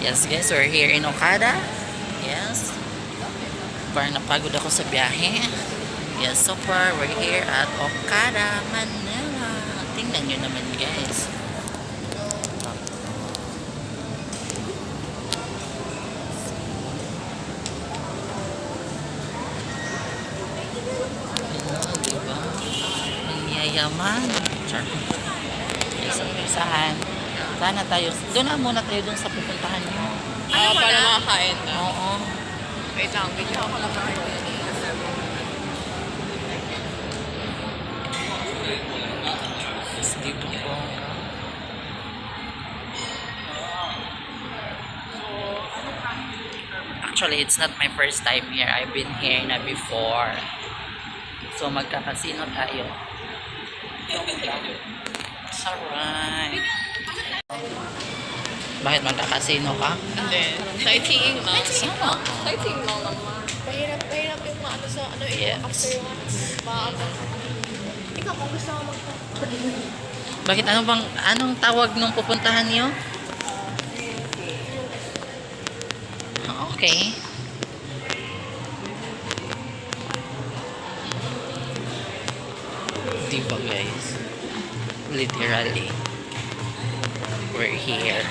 Yes guys, we're here in Okada. Yes. Parang napagod ako sa biyahe. Yes, so far we're here at Okada, Manila. Tingnan nyo naman guys. Diba? Ang yayaman. Char. Yes, umpisahan. Sana tayo. Doon na muna tayo doon sa pupuntahan nyo. Para makakain na. Oo. Wait lang, video ako lang kain. Yes, dito po. Actually, it's not my first time here. I've been here na before. So, magkakasino tayo. It's alright. Bakit magkakasino ka? Hindi. Sightseeing lang. Ano? Sightseeing lang naman. Mahirap yung maano sa ano Yes. after yung maano. Ikaw kung gusto mo Bakit anong tawag nung pupuntahan niyo? Okay. Diba guys? Literally. We're here.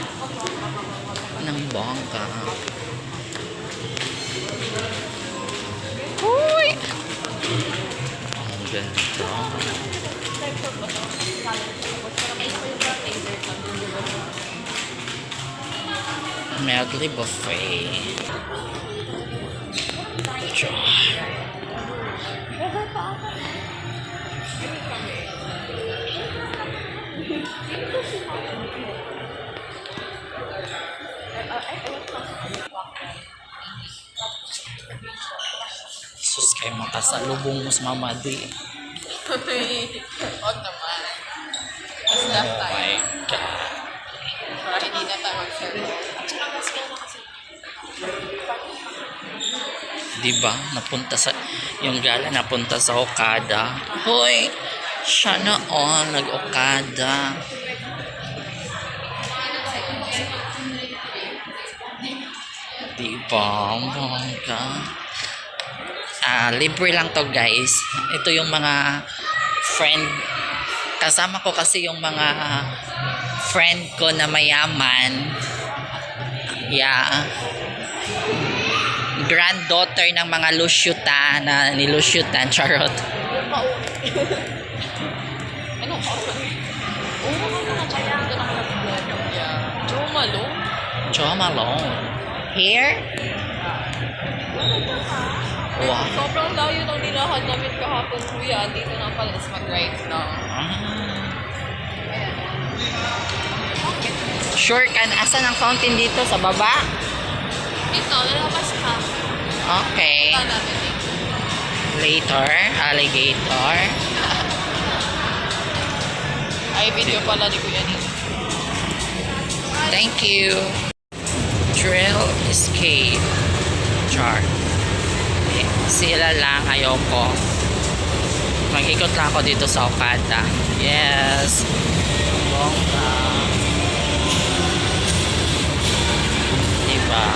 Ng bongga. Uy! Ang ganda. Medley buffet. Char. Sus, kayo makasalubong mo sa mamadi. Huwag naman. Mas last Oh time. my God. Para hindi na tayo mag-serve. Diba? Napunta sa... Yung gala napunta sa Okada. Hoy! Sana all nag-Okada. Diba? Bongga. Libre lang to guys. Ito yung mga friend. Kasama ko kasi yung mga friend ko na mayaman. Yeah. Granddaughter ng mga Lusyuta na nilusyutan. Charot. Ano ka? Oo, mga kaya ito na Joe Malone? Joe Malone. Here? Wow. Sobrang layo ng nilakad namin kahapon, kuya. Dito na pala, is mag-right na. Sure ka na. Asan ang fountain dito? Sa baba? Ito, lalabas ka. Okay. Ito natin dito. Later. Alligator. Ay, video pala ni kuya dito. Thank you. Trail escape. Char. Sila lang. Ayoko. Mag-ikot lang ako dito sa Okada. Yes. Bongga. Diba?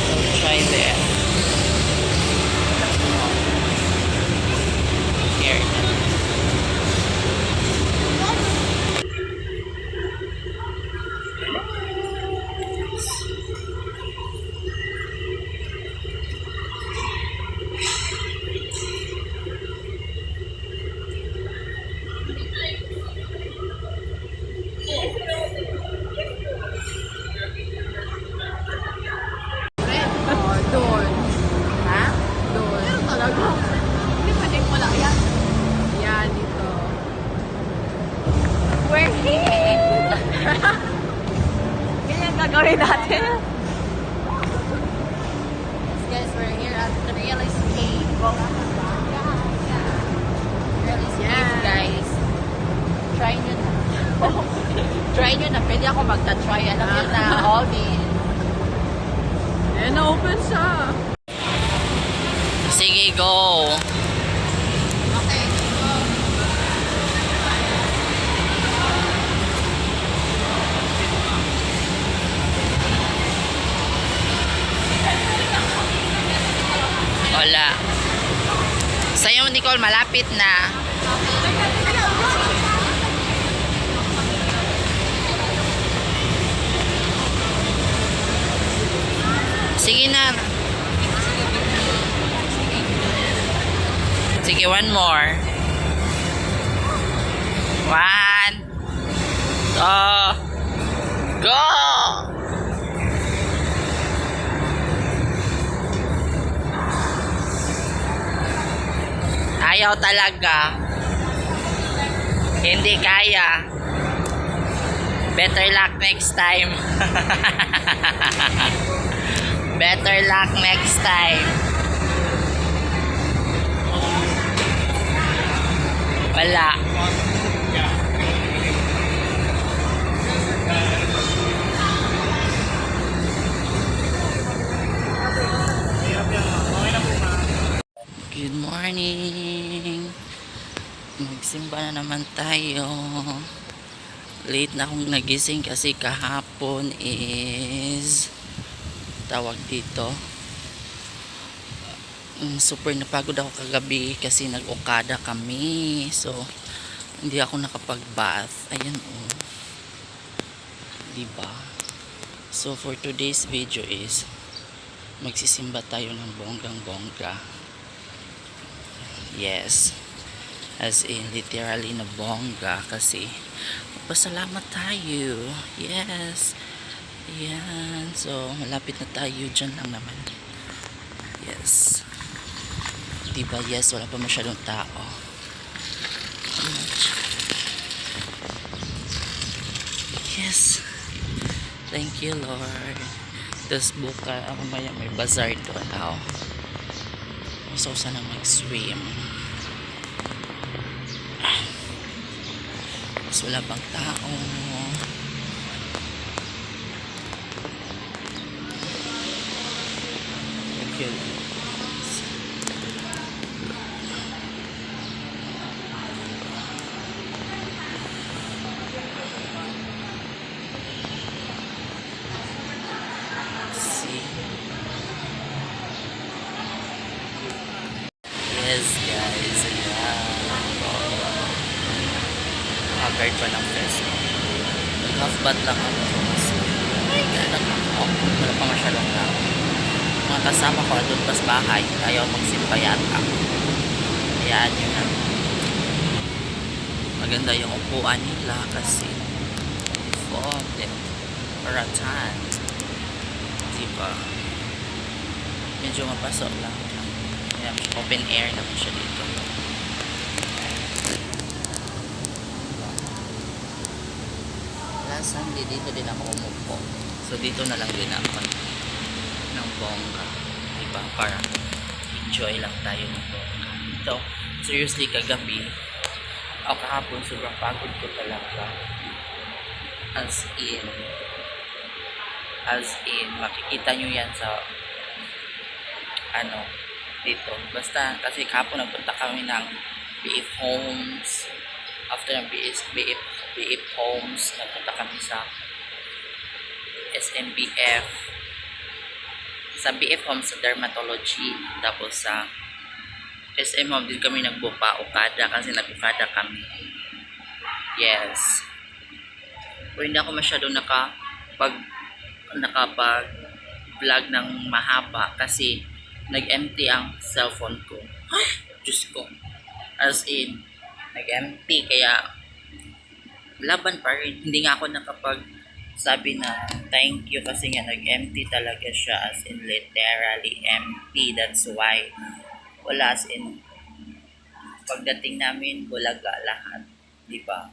I'll try that. Here. Doon. Ha? Doon. Pero talaga. Hindi pwedeng wala yan. Yan, dito. We're here! Ganyan gagawin natin. Guys, we're here at Trail Escape. Trail Escape, guys. Try nyo na. Try nyo na. Pwede ako magta-try. Alam nyo na, all the... Eh, na-open siya. Sige, go! Okay. Carol, malapit na. Sige na. Sige, one more. One. Two. Go! Ayaw talaga. Hindi kaya. Better luck next time. Better luck next time. Wala. Good morning. Magsimba na naman tayo. Late na akong nagising kasi kahapon is tawag dito. Super napagod ako kagabi kasi nag-okada kami. So, hindi ako nakapag-bath. Ayan oh. Diba? So, for today's video is magsisimba tayo ng bonggang-bongga. Yes. As in, literally na bongga kasi pasalamat tayo. Yes. Ayan. So, malapit na tayo. Dyan lang naman. Yes. Diba? Yes. Wala pa masyadong tao. Yes. Thank you, Lord. Tapos buka, mamaya may bazaar doon. So, sana mag-swim. Tapos wala pang tao. Thank you. See? Yes, guys. Ayan. Haggard pa ng peso. Half bat lang ako. Wala pa masyadong tao. Mga kasama ko doon pas bahay. Ayaw magsimpa yata. Ayan yun na. Maganda yung upuan nila kasi folded rattan. Diba? Medyo mapasok lang. Ayan, open air naman siya dito. Last Sunday dito din ako umupo. So dito na lang din ako ng bongga. Diba? Para enjoy lang tayo ng bongga. Ito, seriously kagabi o kahapon sobrang pagod ko talaga. As in makikita nyo yan sa dito. Basta kasi kahapon nagpunta kami ng BF Homes. After ng BF Homes, nagpunta kami sa SMBF. Sa BF Homes sa dermatology. Tapos sa SM Home din kami nagbupa Okada kasi nag-Okada kami. Yes. Pero hindi ako masyado nakapag-vlog ng mahaba kasi nag-empty ang cellphone ko. Ay, Diyos ko. As in, nag-empty kaya laban pa rin. Hindi nga ako sabi na thank you kasi nga nag-empty talaga siya, as in literally empty. That's why wala, as in pagdating namin bulaga lahat, di ba?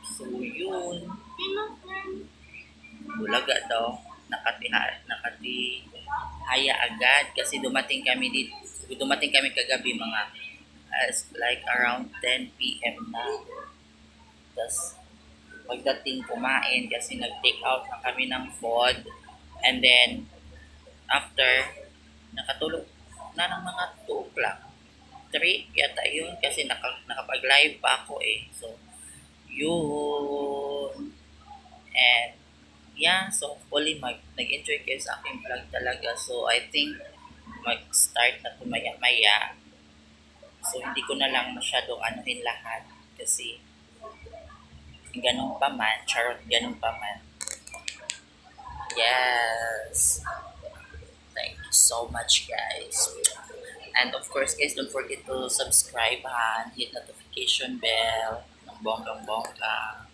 So yun, bulaga daw, nakatihaya agad kasi dumating kami kagabi mga like around 10 PM na. Tapos pagdating kumain kasi nag-take out na kami ng food, and then after nakatulog na ng mga 2 o'clock 3 yata yun kasi nakapag-live pa ako eh. So yun, and yeah, so hopefully nag-enjoy kayo sa aking vlog talaga. So I think mag-start na ito maya-maya. So, hindi ko na lang masyadong anuhin lahat kasi ganun pa man, charot, ganun pa man. Yes! Thank you so much, guys. And of course, guys, don't forget to subscribe and hit notification bell ng bonggang-bongga.